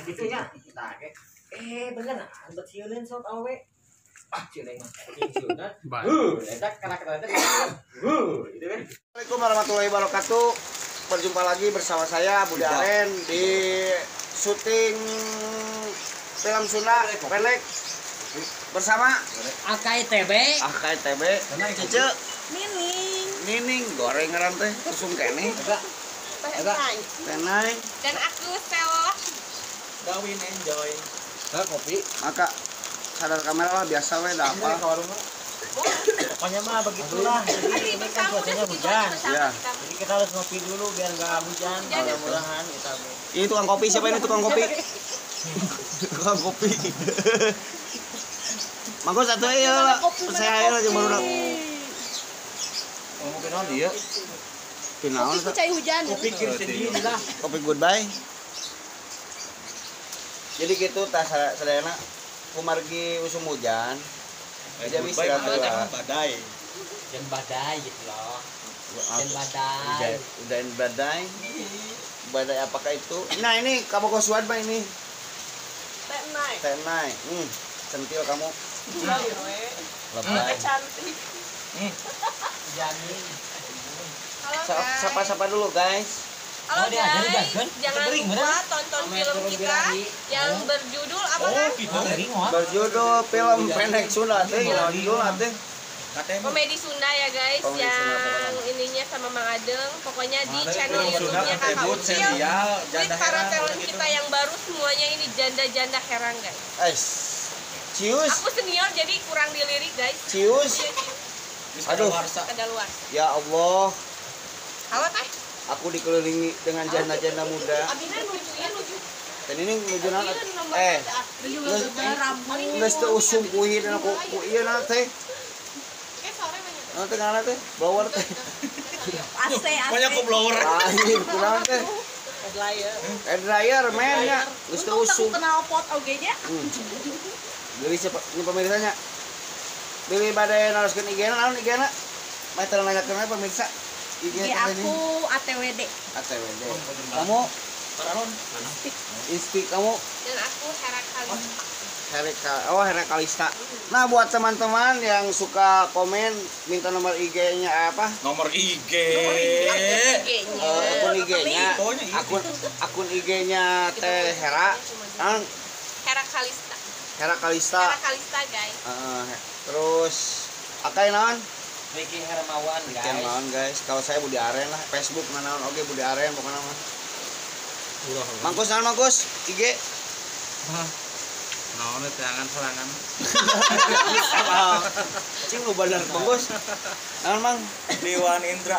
gitunya. Nah, bener nah, buat sieuleun sok awe. Cileung mah. Cileunna. Eta kana-kana teh. Gitu kan. Assalamualaikum warahmatullahi wabarakatuh. Berjumpa lagi bersama saya Budi Aren di syuting film Sunda pendek bersama AKITB. Cice Nining goreng ngaran teh kusum kene. Tenai dan aku Stella. Gawin enjoy. Kopi. maka sadar kamera lah biasa we da apa. Pokoknya mah begitulah. Jadi ini kan cuacanya hujan. Ya. Jadi kita harus ngopi dulu biar enggak hujan. Mudah-mudahan kita. Ini tukang kopi, siapa ini tukang kopi? Tukang kopi. Mangko satu ya, saya aja baru nak. Ngomongin on dia. Pinaon Kopi cai hujan. Kopi kieu sendiri lah. kopi goodbye. Jadi gitu tas sadayana kumargi usum hujan. Jadi bisa badai. Dan badai gitu loh. Dan badai. Udahin badai. Badai apakah itu? Nah ini kamu kosuan Pak ini. Tenai. Centil kamu. Lebay. Cantik. Jamin. Halo guys. Sapa-sapa dulu guys. Halo guys. Jangan Jangan lupa tonton film kita yang berjudul apa kan? Berjudul film pendek Sunda teh, judul teh. Komedi Sunda ya guys, Komedi Sunda, yang pokoknya. ininya sama Mang Adeng. Pokoknya di channel YouTube-nya Kakak Ucil. With para talent kita yang baru semuanya ini janda-janda herang guys. Cius. Aku senior jadi kurang dilirik guys. Cius. Iya, Cius. Aduh. Kedaluar. Ya Allah, Halo teh. aku dikelilingi dengan janda-janda muda. Abina nuju. Dan ini menuju nana. Nges teu usum kuih dan aku kuih nanti. Nanti ngana teh, blower teh. Banyak kok blower. Akhir kurang teh. Air dryer men nya, geus teu usum. Kenal pot oge nya. Beli siapa ini pemirsanya? Beli badai naroskeun IG-na, naon IG-na? Mah teu nanyakeun pemirsa. IG Aku ATWD. ATWD. Kamu Pararon. Insti kamu Dan aku Hera Kali. Hera Kalista. Nah, buat teman-teman yang suka komen minta nomor IG-nya apa? Nomor IG. Akun IG-nya. Akun IG-nya Teh Hera. Hera Kalista. Hera Kalista. Hera Kalista guys. Terus akai naon? Ricky Hermawan Bikin naon guys. Kalau saya Budi Aren lah, Facebook naon oge Budi Aren pokoknya mah. Mangkus naon Mangkus? IG. Naon teh angan serangan. Cing lu bener Mangkus. Naon Mang? Dewan Indra.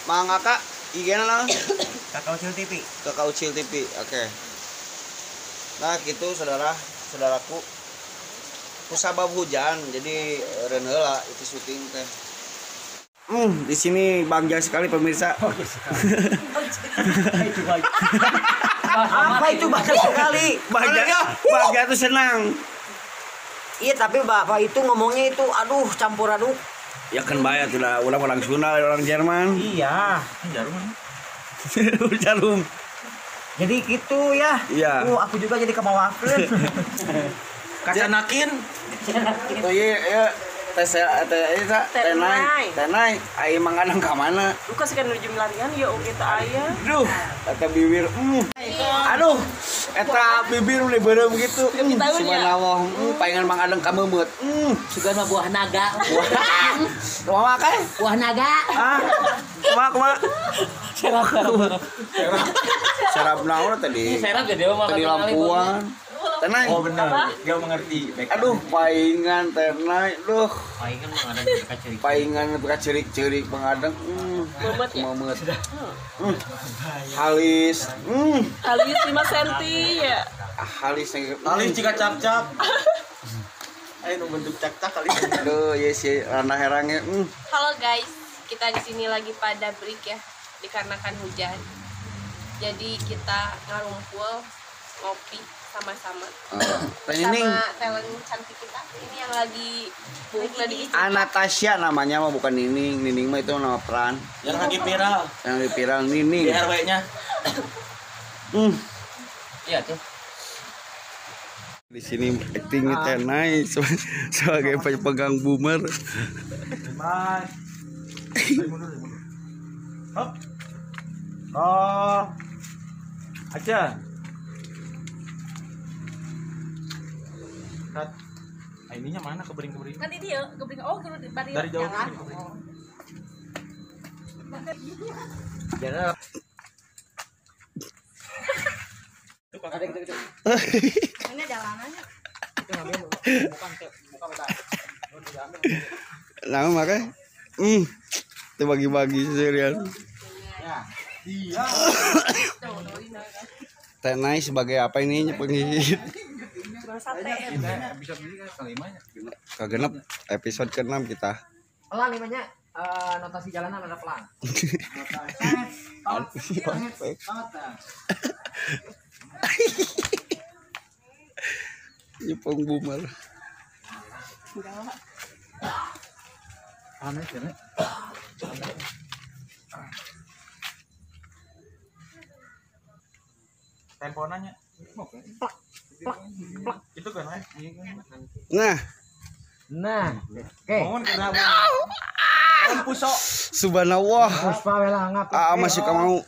Mang Kakak IG-na naon? Kakak Ucil TV. Kakak Ucil TV. Oke. Nah, gitu saudaraku. Kusabab hujan, jadi reun heula itu syuting teh. Di sini bangga sekali pemirsa. Apa itu banyak sekali? Bangga tuh senang. Iya tapi bapak itu ngomongnya itu aduh campur aduk. Ya kan bayar tuh lah, orang Sunda, orang Jerman. Iya. Jarum. Jadi gitu ya. Iya. Aku juga jadi kebawakeun. Kacanakin. Oh iya, tenai, ai mangadang ka mana? Lu kasih kan nuju melarian ya oke tak aya. Duh, eta bibir. Aduh, eta bibir udah berem gitu. Subhanallah, paingan mangadang ka meumeuut. Sugan mah buah naga. Kumaha kae? Buah naga. Kumaha? Serap naon tadi? Serap jadi mah Tadi lampuan. Tenai. Oh benar, gak mengerti. Aduh, paingan tenai. Duh, Paingan mah ada kaciri. paingan buka cerik-cerik mengadang. Meumeuut. Halis. Alis 5 cm ya. Halis Kali jika cap-cap. Ayo nu bentuk cak-cak kali. Aduh, ya si Rana herangnya. Halo guys, kita di sini lagi pada break ya, dikarenakan hujan. Jadi kita ngarumpul ngopi sama-sama. Nining. Sama talent cantik kita ini yang lagi lagi Anastasia namanya mah bukan Nining. Nining mah itu nama peran. Yang lagi viral Yang viral Nining. di RW-nya. Iya tuh. Di sini acting teh nice sebagai pegang boomer. Mas. Hop. Oh. Aja. Kat. Ininya mana kebering-kebering? Kan ini ya, kebring. Oh, Dari jauh kebering. Jangan. Ada gitu. Ini jalanannya. Itu ngambil bukan beda. Nah, makanya itu bagi-bagi serian. Ya. Iya. Teh nice sebagai apa ini penghit? Bisa beli kan kelimanya. Kagenep episode ke-6 kita. Pelan namanya notasi jalanan ada pelan. Nyepong boomer. Aneh sih, Nek. Temponanya. Itu kan, Nek. Nah, Oke. Mohon kena mohon pusok. subhanallah. Puspa wela ngap. Masih kamu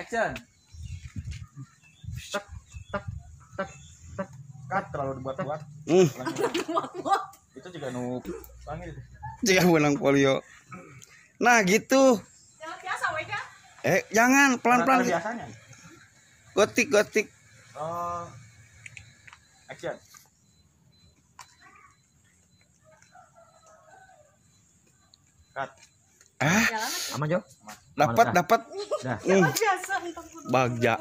Action. Cut terlalu dibuat-buat. Itu juga panggil itu. Jangan menang polio. Nah, gitu. Jalan biasa, Wega. Jangan pelan-pelan. Biasanya. Gotik. Oh. Action. Cut. Aman Jo. Dapat. Biasa untuk Bagja.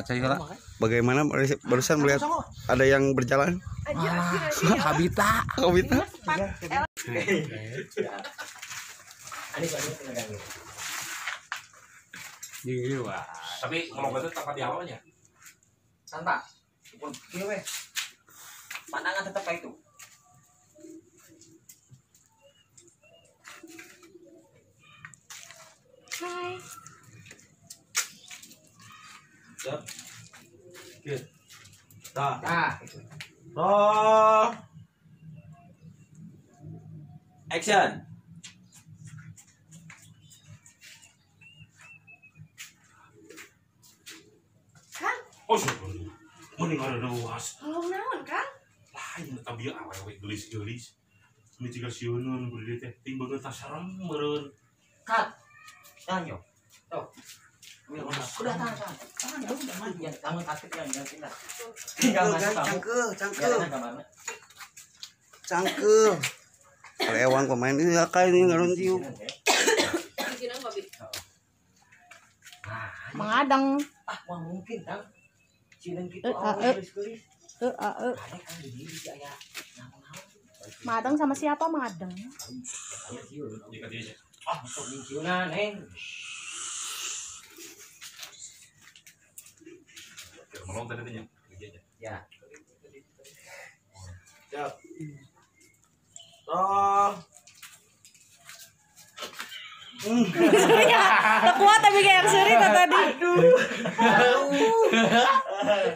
Cahila. Bagaimana barusan melihat ada yang berjalan? Habita. Kabita. Tapi kalau betul tempat di awalnya. Santai. Pun kieu we. Pandangan tetap kayak itu. Hai. Siap. Oke. Dah. Nah, itu. Roll. Action. Kan? Oh, sudah. Mending ada luas. Tolong naon, kan? Lain tapi awewe gelis-gelis. Ini juga sieuneun beri teh timbangan tas sarem meureun. Cut. Jangan Jo. Tuh. Udah tahan. Jangan takut jangan pindah. Tinggal masuk kamu. Cangkeuh. Cangkeuh. Lewang pemain ini kayak ini ngarun tiup. Bikinan Bobby. Mengadang. Wah mungkin kan. Cileun kitu gelis-gelis. Ada kan di diri si aya. Madang sama siapa Madang? Aya sieu. Jika dia Untuk ciunan, Neng. ngomong tadi tanya. Ya. Siap. Roll. Tak kuat tapi kayak yang seri tadi.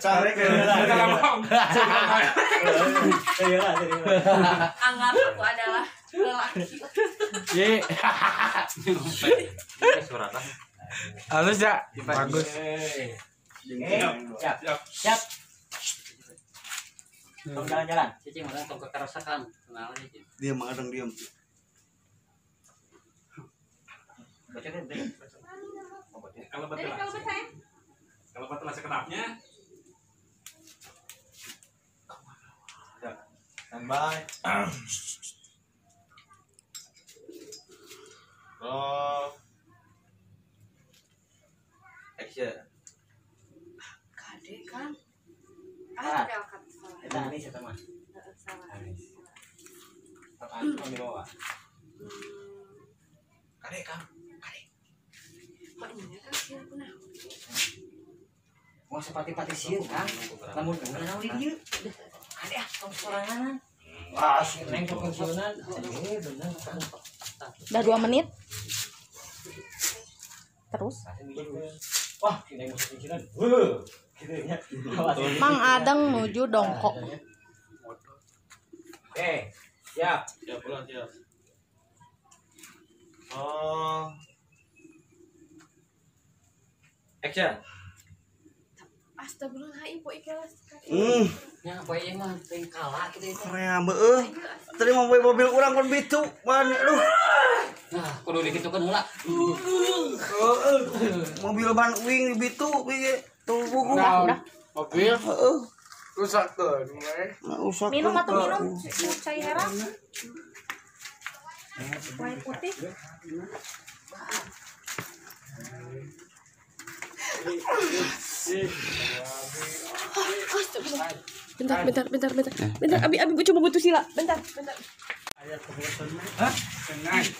Cari ke Anggap aku adalah lelaki. Ye. Halus ya? Bagus. Siap. Tong jalan-jalan. Cicing orang tong kekerasakan. Kenal aja. Diam mengadang diam. Bacain deh. Kalau Dari betul. kalau saya Kalau betul lah sekenapnya. Standby. Roll. Action. Kade kan? Ah. Pelkat salah. Eta Anis eta mah. Salah. Anis. Tak Anis mau dibawa. Kade Kang. Maknya kan siapa nah? Mau sepati-pati sieun Kang. Lamun naon di dieu. Ade tong sorangan. Wah, si Neng tong sieunan. Bener Kang. Udah 2 menit. Terus? Wah, ini musik cicilan. Gitu ya. Mang Adeng nuju dongkok. Siap. Siap pulang siap. Oh. Action. Astagfirullahaladzim, po ikhlas. Ya, apa yang mah teh kalah gitu itu. Korea beueuh. Tadi mau bawa mobil urang kon bitu. Man, aduh. Nah, kudu dikitukeun heula. Mobil ban wing bitu piye. Tuh buku. Mobil Heeh. rusak tuh. Usah. Minum atau minum cai herang. Air putih. Bentar, Abi coba butuh sila. Bentar.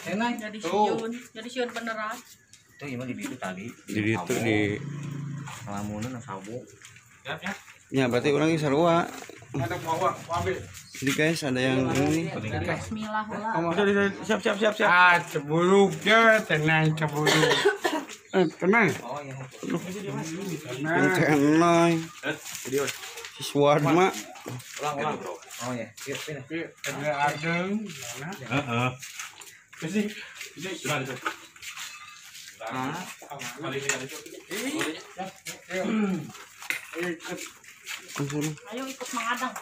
Tenang. Jadi siun beneran. Itu ieu mah di bitu tadi. Jadi itu di Ngalamunan sabuk. ya berarti orang ini sarua. Ada bawa ambil. Jadi guys ada yang ini. Bismillah heula. Siap. Ah, ceburuknya tenang ceburuk. Tenang. Oh iya. Tenang. Kenai. Siswa mak. Ulang. Oh iya. Sini. Ada adeng. Heeh. Kasih. Ayo ikut Mang Adeng.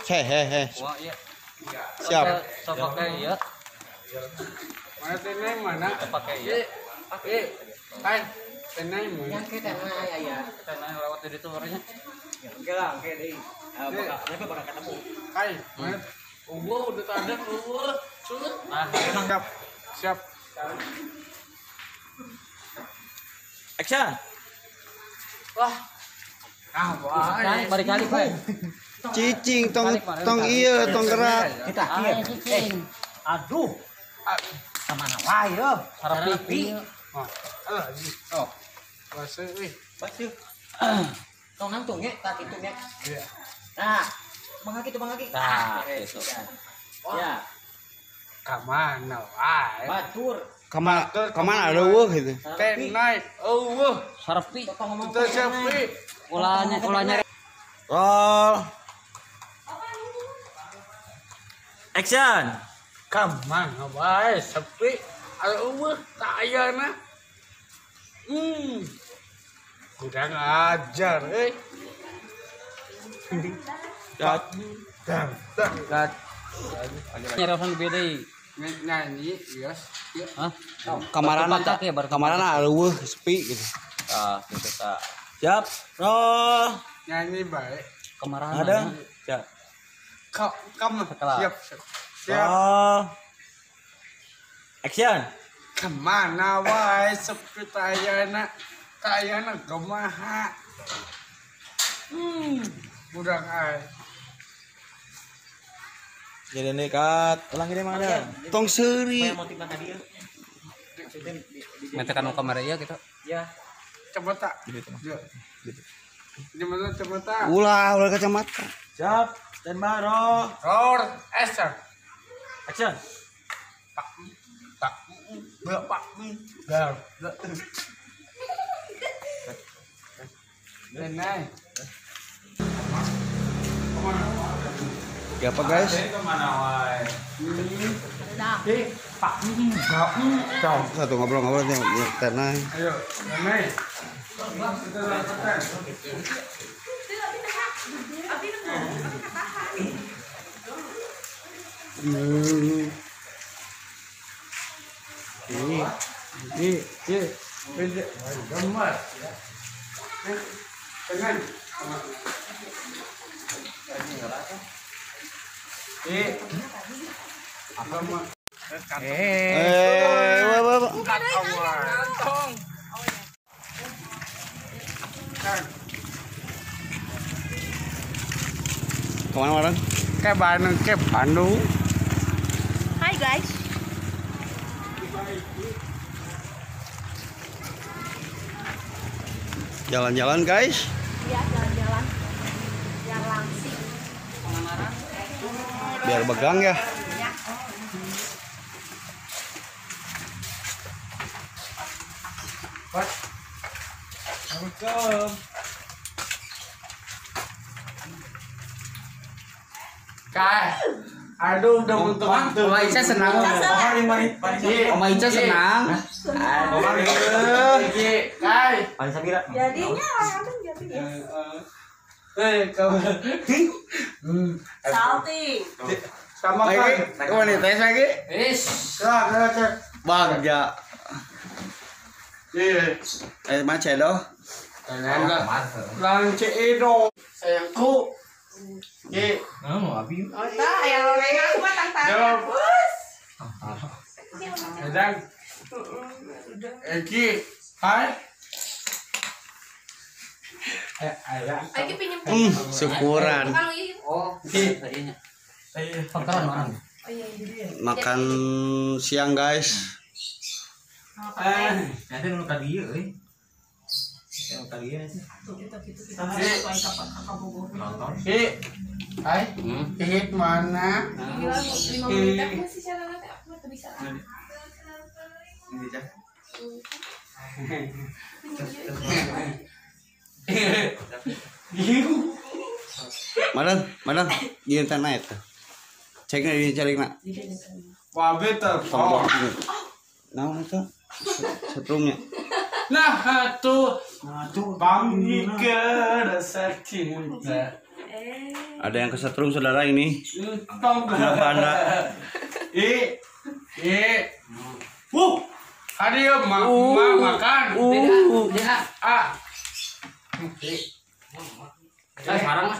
Hehehe. Wah, iya. Siap. Sok pakai ieu. Mana tenang mana? Pakai ieu. Hai. Tenang mana? Yang kita ya. Tenang lewat dari itu orangnya. Oke lah, oke deh. Bakal ketemu. Hai. Mana? Udah ada Cut. Nah, tenang. Siap. Action. Nah, balik kali, Pak. Cicing tong iya tong gerak. Kita aduh. Kemana wae yo? Sarap pipi. Oh. Masih Pasti. Tong nangtung nya, tak itu nya. Iya. Nah, mangaki. Nah, gitu. Ya, Kamana wae. batur. Kamana ada weuh gitu. Tenang. Oh. Sarpi. Kita sepi. Ulanya. Roll. Action. Kamana wae sepi. Aduh, tak ayana. Kurang ajar, Nyerahkan beda. Nyanyi, yes. Hah? Kamarana ada weuh sepi gitu. Ah, gitu tak. Siap. Roll. Nyanyi baik. Kemarahan. Ada. Siap. Kamu Setelah. siap. Roll. Action. Kemana wae sepi tayana gemaha. Kurang aja. Jadi nekat. Ulang ini mana? Tong seuri. Mentekan kamera ya gitu. Ya. Coba tak. Gimana coba tak? Ulah kacamata. Siap. Dan baro. Roll action. Action. Tak. Bapak. Dar. Tenang. Ya apa guys? Satu ngobrol-ngobrol ya tenang. Ayo, tenang. Ini gambar. Tenang. Kemana orang? Ke Bandung. Hai guys. Jalan-jalan guys. Iya, jalan-jalan. Yang langsing. Biar begang ya. Assalamualaikum. Kak, aduh udah untuk mantu. Oma Ica senang. Oma Ica senang. Kai. Paling Sabira. Kamu. Salting. Sama Lagi, kan. kemana tes lagi? Cek. Bagja. Iya. Mana cedo? Lance Edo. Sayangku. Ye. Jawab. Sedang. Eki. Hai. Ayah. Lagi pinjam Syukuran. Oh, kayaknya. Pangkalan mana? Oh iya. Makan siang guys. Nanti nu ka dieu euy. Nu ka dieu sih. Kita harus sesuai kakak Bogor. Ki. Hai. Hit mana? 5 menit masih cara nanti aku nggak bisa. Madang, di internet. Ceknya di cari nak. Wah betul. Tombol ini. Nah, itu setrumnya. Nah, tuh bangi rasa cinta. Ada yang kesetrum saudara ini. Tong Kenapa Anda? Ada ya makan. Ah. Sekarang mah.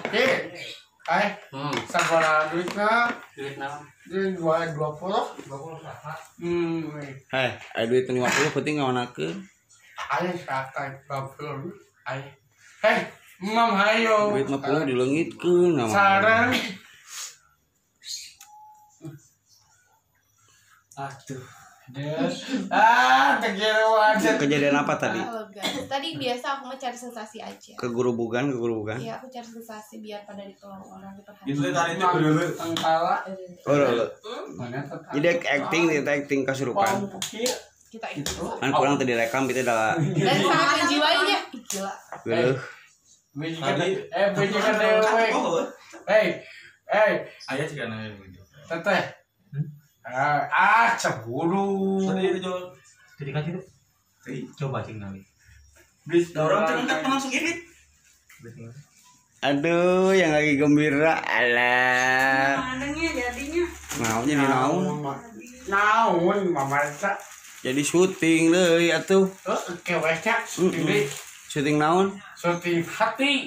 Hai. Sabara duitnya. Duit naon? Duit 20. 20 berapa? Hei, ada duit 50 penting ngawanakeun. Ayo sakai 20. Ayo. Hei, mam hayo. Duit 50 dileungitkeun ngawanakeun. Sarang. Aduh. Terkira wajar. Kejadian apa tadi? Tadi biasa aku mau cari sensasi aja. Ke guru bukan? Iya, aku cari sensasi biar pada ditolong orang Itu diperhatikan. tadi itu dulu. Tengkala. Oh, lo. Mana tetap. Jadi acting kasurupan. Kita itu. Kan kurang tadi rekam itu dah. Dan sangat menjiwainya. Ih, gila. Geuh. Bejikan dewe. Hey. Ayah juga nanya gitu. Teteh. Cemburu. Tadi itu jual. Jadi kan itu. Coba cing nanti. Orang terangkat langsung ini. Aduh, yang lagi gembira. Alah. Mananya jadinya. Mau jadi naon? Naon mama tak. Jadi syuting deui atuh. Kewecak. Ini Syuting naon? syuting hati.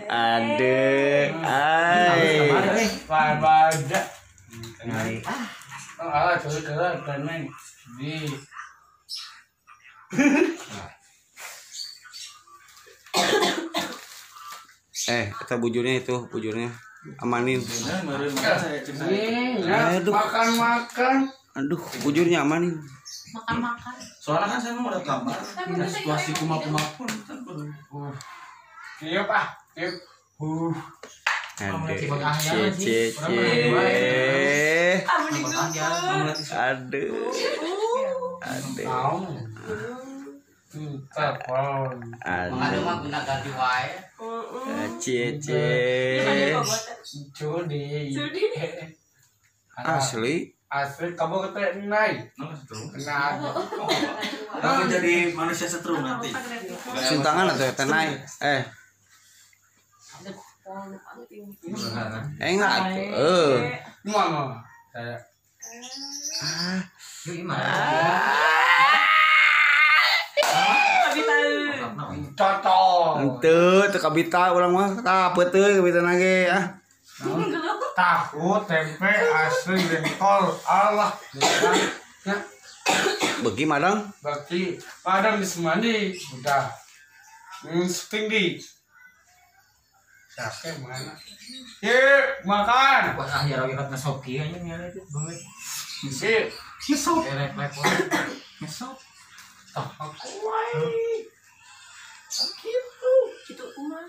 Aduh. Ai. Babaja. Nyari. Terus tenang. Di. Kata bujurnya itu, bujurnya amanin. Aduh. Makan. Aduh, bujurnya amanin. Makan-makan. Soalnya kan saya mau ada kamar. Situasi kuma-kuma pun. Tiup ah. Tiup. Aduh. Cie. Aduh. Naon. Telepon. Ada mah guna ganti wae. Cie. Judi. Asli. Asli kamu kata naik. Kena aja. Kamu jadi manusia setrum nanti. Suntangan atau tenai? Enggak. Mana? Saya. Cocok. Ente kabita urang mah tah peuteul kabita nage Tahu tempe asli jengkol Allah. Beuki madang. Berarti padang di semandi udah. Setinggi. Siapa mana? Makan. Buat akhir lagi kat nasoki aja nih itu banget. Sip. Ngesop. Ngesop. Gitu umah.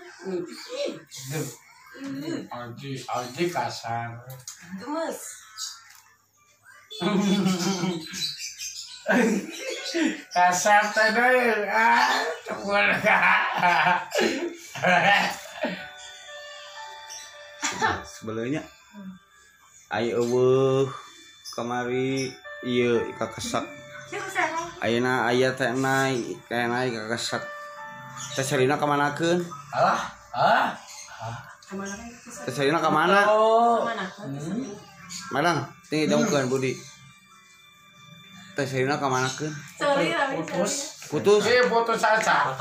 Aldi kasar. Gemes. Kasar tadi. Cembur. Sebelumnya ayo eueuh kamari ieu kakesak ayeuna aya teh naik kayak naik kakesak teh Serina kamanakeun teh Serina kamana madang tinggi dongkeun Budi teh Serina kamanakeun Sorry, Rami. putus Putus asa.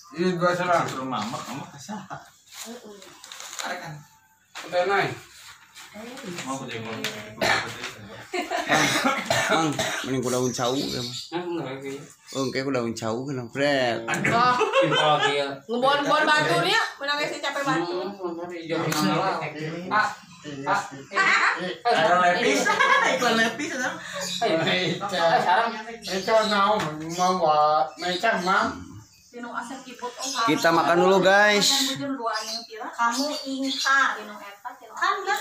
Ini gua serang. Mama kasar. Arekan. Udah naik. Mau aku tengok. Mang mending ku daun cau ya mah kayak ku daun cau kan Fred Ngebon-bon baturnya, menangis si capek batu. Ada lepis. Iklan lepis kan. Itu mau buat macam mam. Minum asam kiput kita makan dulu guys kamu ingkar minum eta kan enggak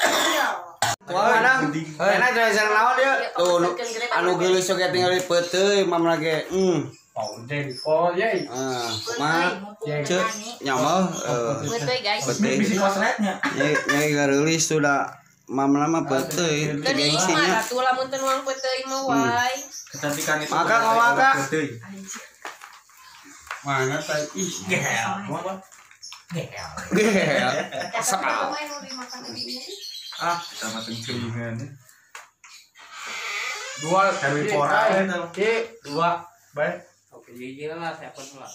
wah madang enak jalan naon dia tuh anu geus sok tinggal di peuteuy mam lagi Oh ye. mah ceu nyamel Betul guys. peuteuy Bisa kosletnya. nyai garulis sudah mam lama peuteuy Dan ini mah gengsinya ratu lamun teu nuang peuteuy mah wae. Kecantikan itu. Maka kau maka. Mana tadi? Gel. gel Sakal. Main mau dimakan ini. Sama tencuringan. Dua Harry Potter. Dua. Baik. Oke, jadi lah, saya pun lah.